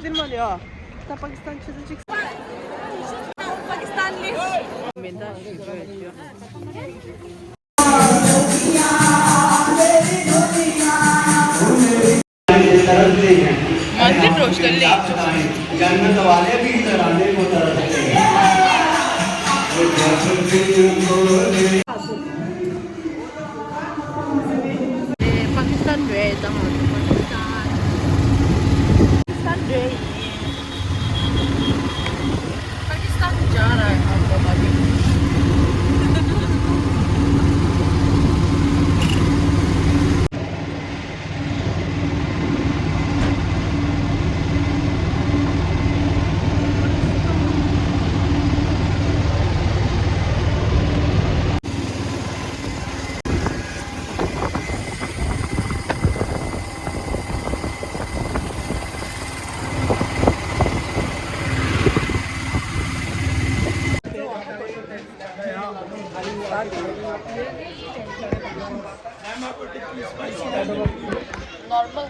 दिन 말이야. 나 파키스탄 취재 찍. 파키스탄리. 맨날 이거였죠. मंदिर रोश कर ले जन्नत वाले भी तराने को तरसते हैं पाकिस्तान रे पाकिस्तान रे पाकिस्तान जा रहा है हम लोग अभी नॉर्मल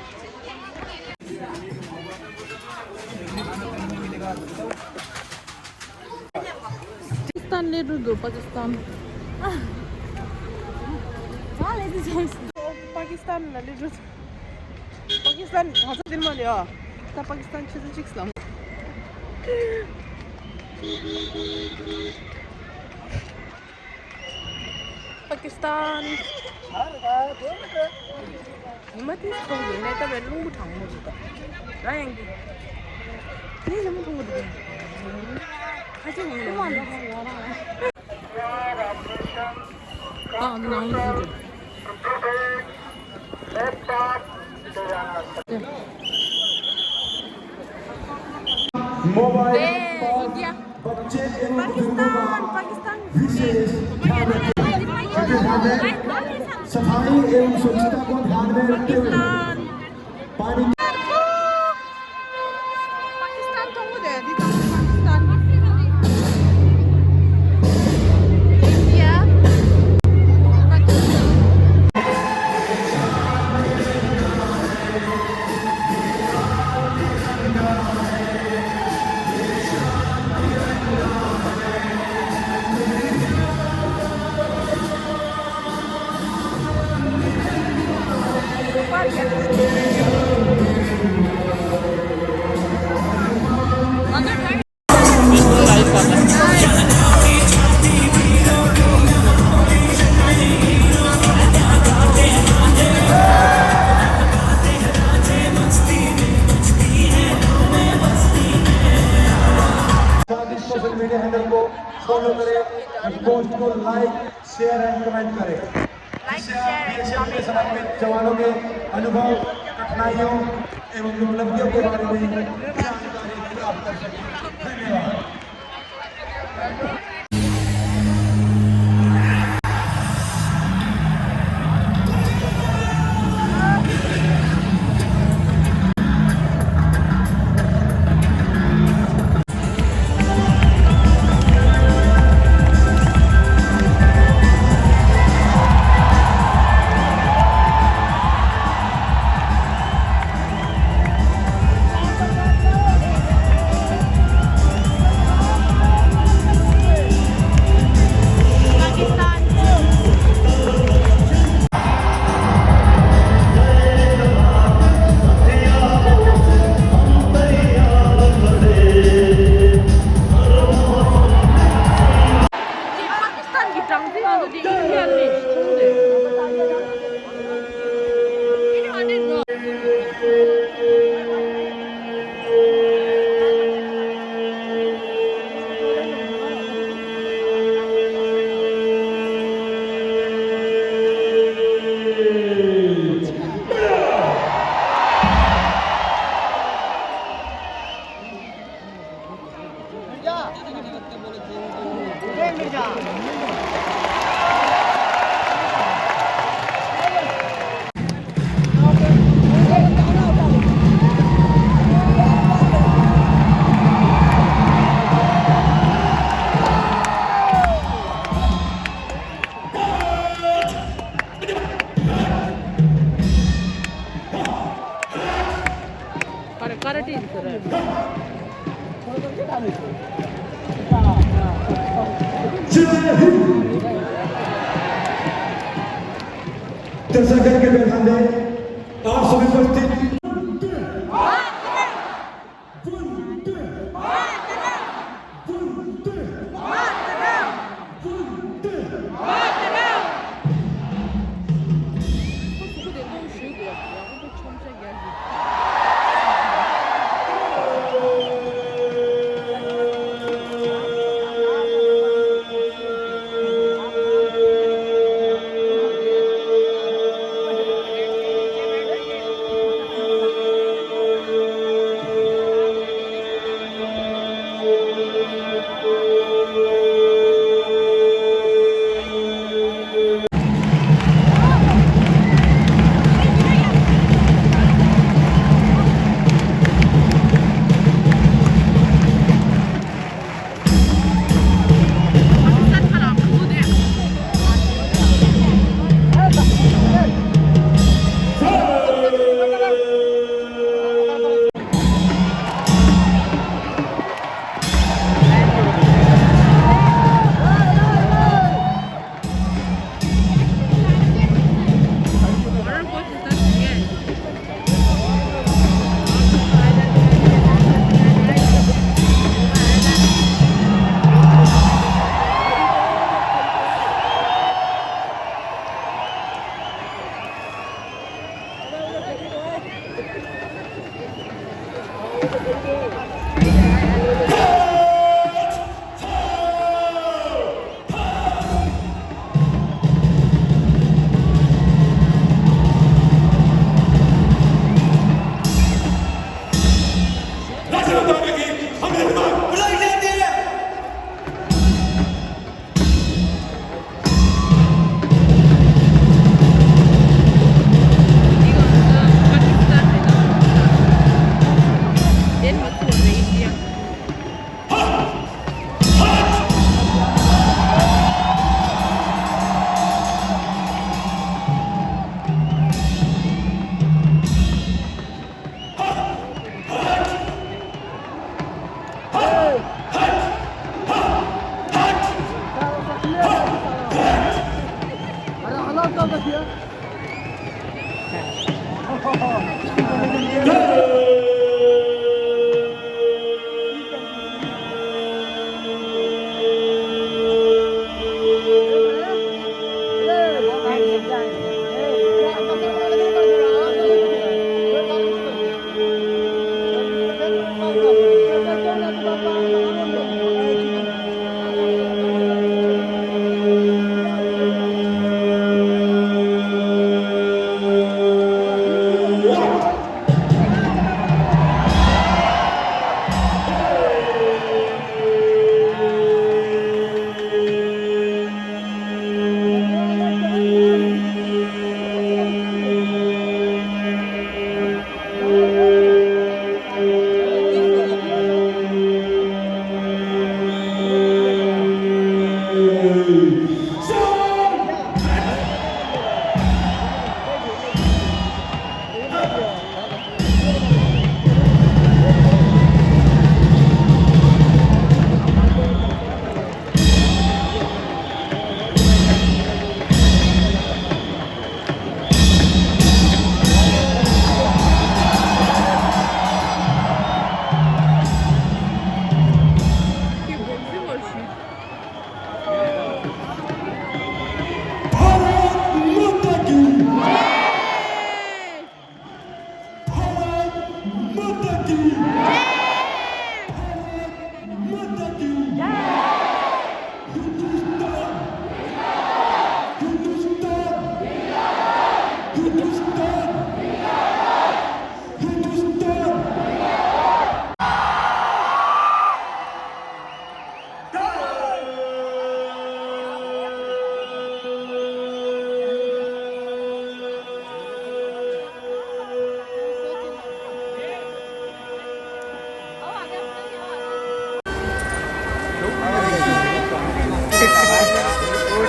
पाकिस्तान ले दो पाकिस्तान पाकिस्तान ले दो पाकिस्तान 가자 दिन 말이야 나 파키스탄 취재 찍어 पाकिस्तान मत इसको नहीं तो मैं लूँगा ठांग मुझे रहेंगे नहीं जमा ठांग मुझे अच्छा नहीं लगा हाँ नाम मुझे पाकिस्तान सफाई एवं स्वच्छता को ध्यान में रखते हुए पानी Pakistan 통보돼야 돼. Pakistan India social media handle को फॉलो करें, पोस्ट को लाइक, शेयर एंड कमेंट करें। इससे समर्पित जवानों के अनुभव, कठिनाइयों एवं उपलब्धियों के बारे में जानकारी प्राप्त कर सकें। धन्यवाद। karate जय हिंद। दर्शक के बैठान दे आप सभी उपस्थित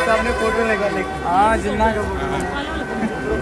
सामने फोटो लगा ले हाँ जिन्ना का फोटो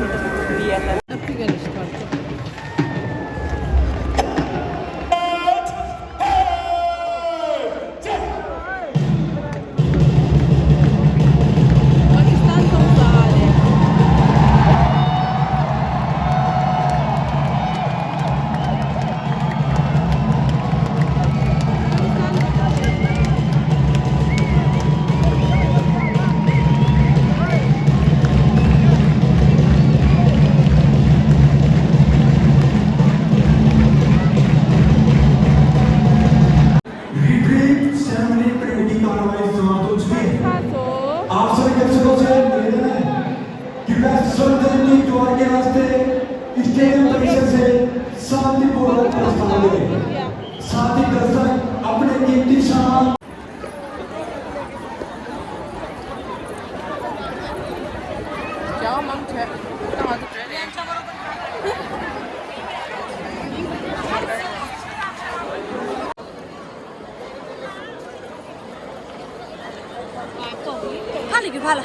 साथी दर्शक अपने कीमती सामान 제가 망쳐. 나도 그래. 팔리기 팔아.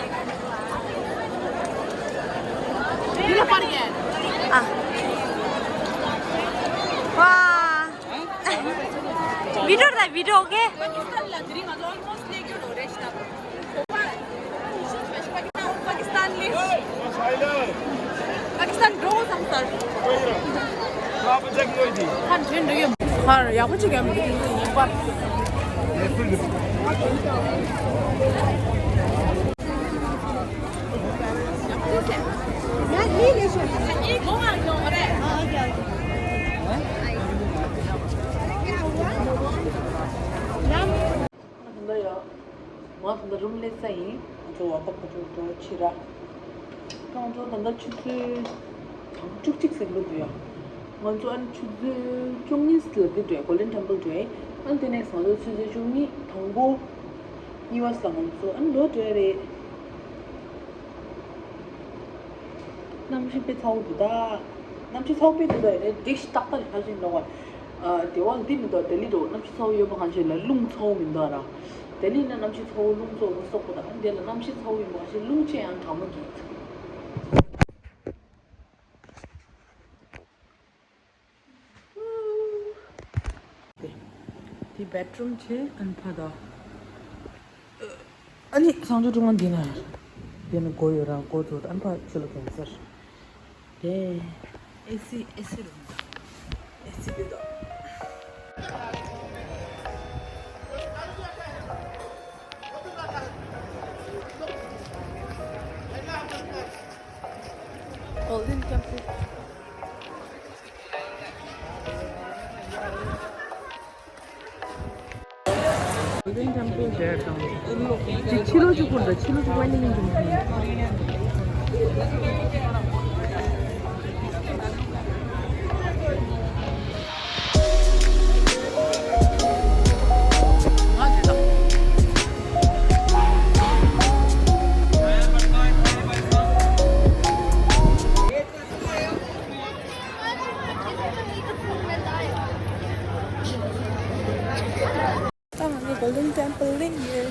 이거 빠르게. 아. 와. 미러다 미러 오게. पाकिस्तान ड्रो संसार 한 쟤는 되게 한 야구치기 하면 이봐 근데요 뭐 근데 룸레사이 저 아까 저 치라 먼저 단다 추즈 쭉쭉 생겨도요. 먼저 안 추즈 종이 스트레이트에 골든 템플 돼. 안테네 선도 추즈 종이 통고 이와서 먼저 안 로드에 남시 배 타오다. 남시 타오배도 돼. 딕시 딱딱 가진 거. 대왕 딘도 델리도 남시 타오요 방한실라 룽 타오민다라. 델리는 남시 타오 룽 타오 속보다 안데는 남시 타오이 뭐시 룽체 안 담기. 이 베드룸 제 안파다. 아니 상주 동안 디나. 얘는 고요랑 고조 안파 줄로 캔서. 네. AC 룸. AC다. 골든 템플. 골든 템플 제가 치러주고 있는 좀 Golden Temple in here.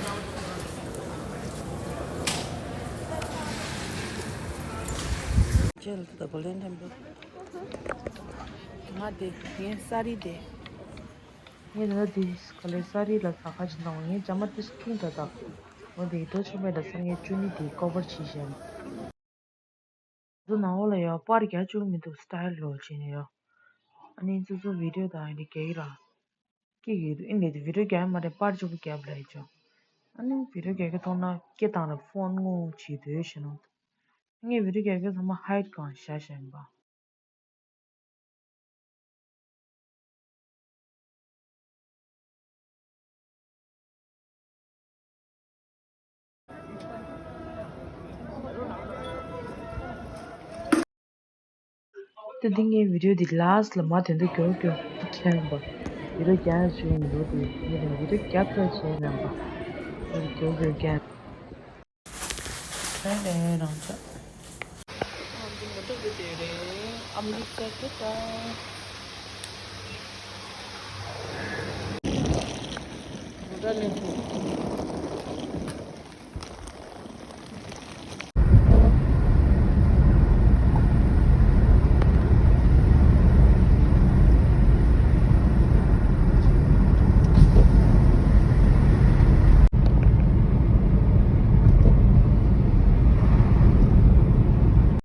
Jail to the Golden Temple. Tomate, ये सारी दे. ये ना दिस कल सारी लगा आज ना ये जमा दिस क्यों जाता? वो दे तो चुमे दसंग ये चुनी दी cover चीज़ें. तो ना हो ले यार पार क्या चुमे तो style लो चीने यार. अने जो video दाएं के ही रहा. कि इन्हें video क्या हमारे पार जो भी क्या बनाई जो. अने video क्या तो ना क्या ताना phone को चीज़ है शनो. ये video क्या तो हम hide कौन शायद बा. तो दिन ये video दी last लम्हा तेरे क्यों क्या बा. video क्या है जो ये video क्या तो है ना बा. क्यों क्या. है ना चा. अमृतसर के पास उधर नहीं